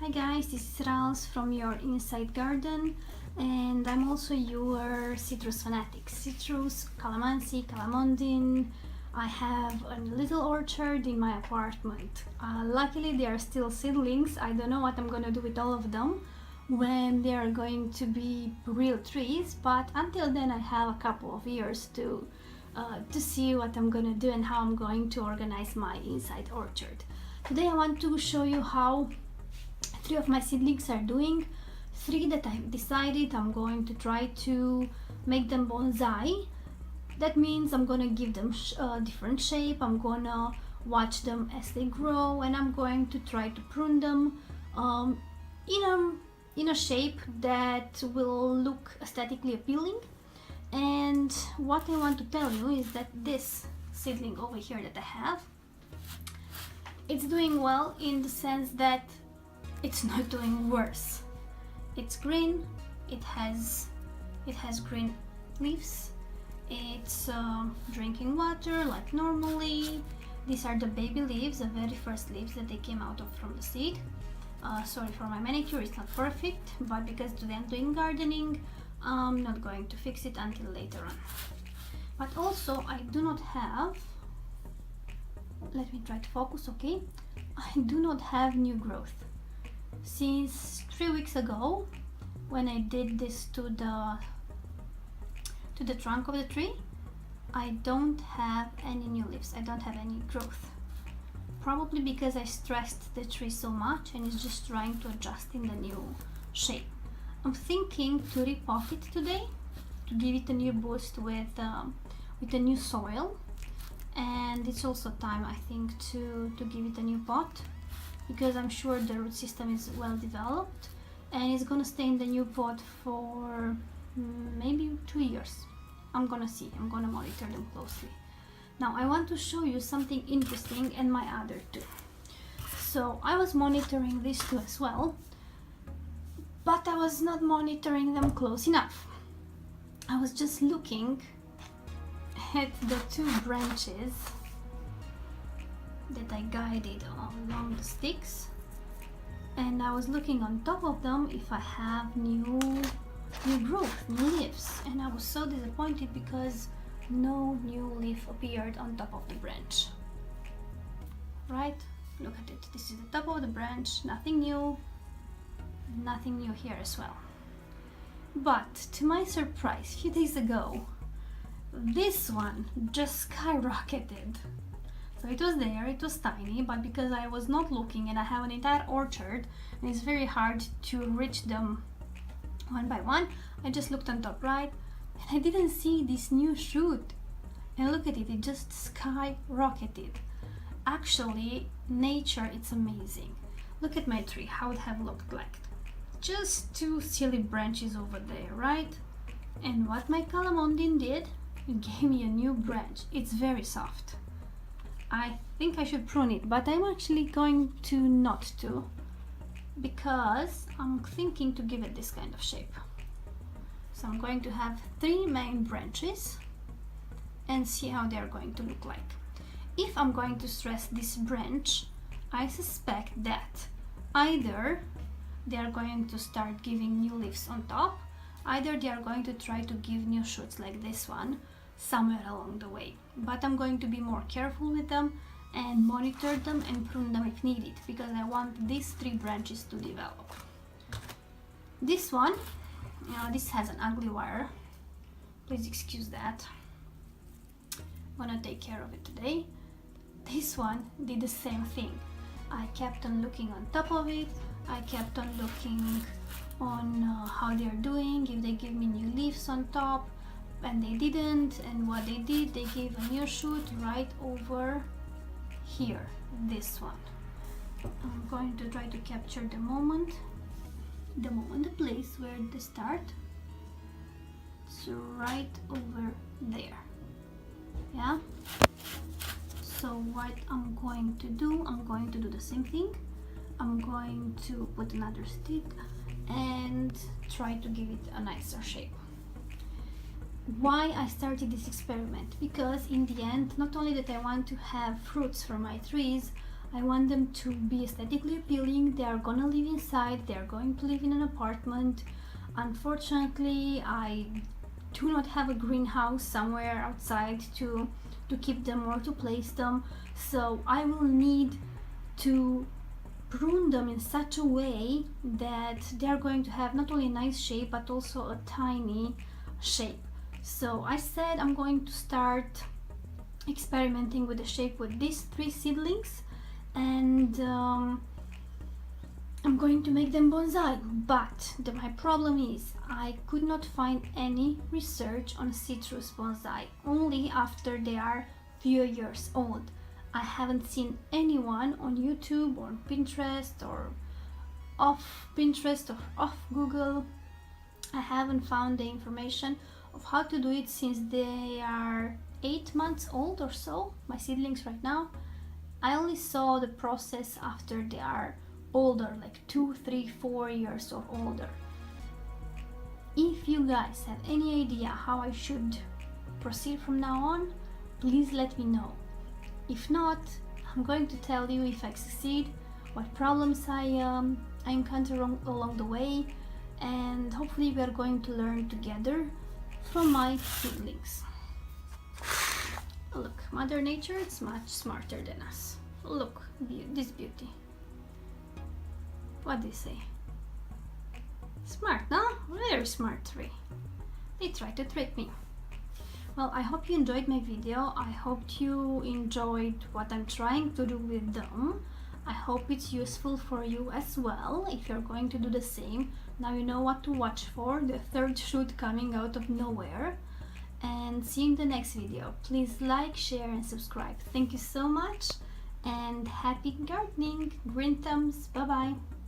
Hi guys, this is Rals from your Inside Garden, and I'm also your citrus fanatic. Citrus, calamansi, calamondin. I have a little orchard in my apartment. Luckily they are still seedlings. I don't know what I'm gonna do with all of them when they are going to be real trees, but until then I have a couple of years to see what I'm gonna do and how I'm going to organize my inside orchard. Today I want to show you how 3 of my seedlings are doing. 3 that I've decided I'm going to try to make them bonsai. That means I'm gonna give them a different shape. I'm gonna watch them as they grow, and I'm going to try to prune them in a shape that will look aesthetically appealing. And what I want to tell you is that this seedling over here that I have, it's doing well in the sense that it's not doing worse. It's green, it has green leaves, it's drinking water like normally. These are the baby leaves, the very first leaves that they came out of from the seed. Sorry for my manicure, it's not perfect, but because today I'm doing gardening, I'm not going to fix it until later on. But also I do not have, let me try to focus, okay? I do not have new growth. Since 3 weeks ago, when I did this to the trunk of the tree, I don't have any new leaves. I don't have any growth. Probably because I stressed the tree so much and it's just trying to adjust in the new shape. I'm thinking to repot it today, to give it a new boost with a new soil, and it's also time, I think, to give it a new pot, because I'm sure the root system is well developed and it's gonna stay in the new pot for maybe 2 years. I'm gonna see, I'm gonna monitor them closely. Now I want to show you something interesting and my other 2. So I was monitoring these 2 as well, but I was not monitoring them close enough. I was just looking at the 2 branches that I guided along the sticks, and I was looking on top of them if I have new growth, new leaves, and I was so disappointed because no new leaf appeared on top of the branch. Right? Look at it. This is the top of the branch, nothing new here as well. But to my surprise, a few days ago, this one just skyrocketed. So it was there, it was tiny, but because I was not looking and I have an entire orchard and it's very hard to reach them one by one, I just looked on top right and I didn't see this new shoot. And look at it, it just skyrocketed. Actually, nature, it's amazing. Look at my tree, how it have looked like. Just 2 silly branches over there, right? And what my calamondin did, it gave me a new branch. It's very soft. I think I should prune it, but I'm actually going to not to, because I'm thinking to give it this kind of shape. So I'm going to have 3 main branches and see how they're going to look like. If I'm going to stress this branch, I suspect that either they are going to start giving new leaves on top, either they are going to try to give new shoots like this one somewhere along the way. But I'm going to be more careful with them and monitor them and prune them if needed, because I want these 3 branches to develop. This one, this has an ugly wire, please excuse that. I'm gonna take care of it today. This one did the same thing. I kept on looking on top of it, I kept on looking on how they're doing, if they give me new leaves on top, and they didn't. And what they did, they gave a new shoot right over here, this one. I'm going to try to capture the moment, the place where they start. So right over there, yeah. So what I'm going to do the same thing. I'm going to put another stick and try to give it a nicer shape. Why I started this experiment? Because in the end, not only that I want to have fruits from my trees, I want them to be aesthetically appealing. They are gonna live inside, they are going to live in an apartment. Unfortunately, I do not have a greenhouse somewhere outside to keep them or to place them, so I will need to prune them in such a way that they are going to have not only a nice shape but also a tiny shape. So I said I'm going to start experimenting with the shape with these 3 seedlings, and I'm going to make them bonsai. But my problem is I could not find any research on citrus bonsai, only after they are few years old. I haven't seen anyone on YouTube or Pinterest or off Pinterest or off Google. I haven't found the information of how to do it since they are 8 months old or so, my seedlings right now. I only saw the process after they are older, like 2, 3, 4 years or older. If you guys have any idea how I should proceed from now on, please let me know. If not, I'm going to tell you if I succeed, what problems I encounter along the way, and hopefully we are going to learn together from my seedlings. Look, Mother Nature is much smarter than us. Look, this beauty. What do you say? Smart, no? Very smart tree. They try to trick me. Well, I hope you enjoyed my video. I hope you enjoyed what I'm trying to do with them. I hope it's useful for you as well if you're going to do the same. Now you know what to watch for, the 3rd shoot coming out of nowhere. And see you in the next video. Please like, share and subscribe. Thank you so much and happy gardening. Green thumbs. Bye bye.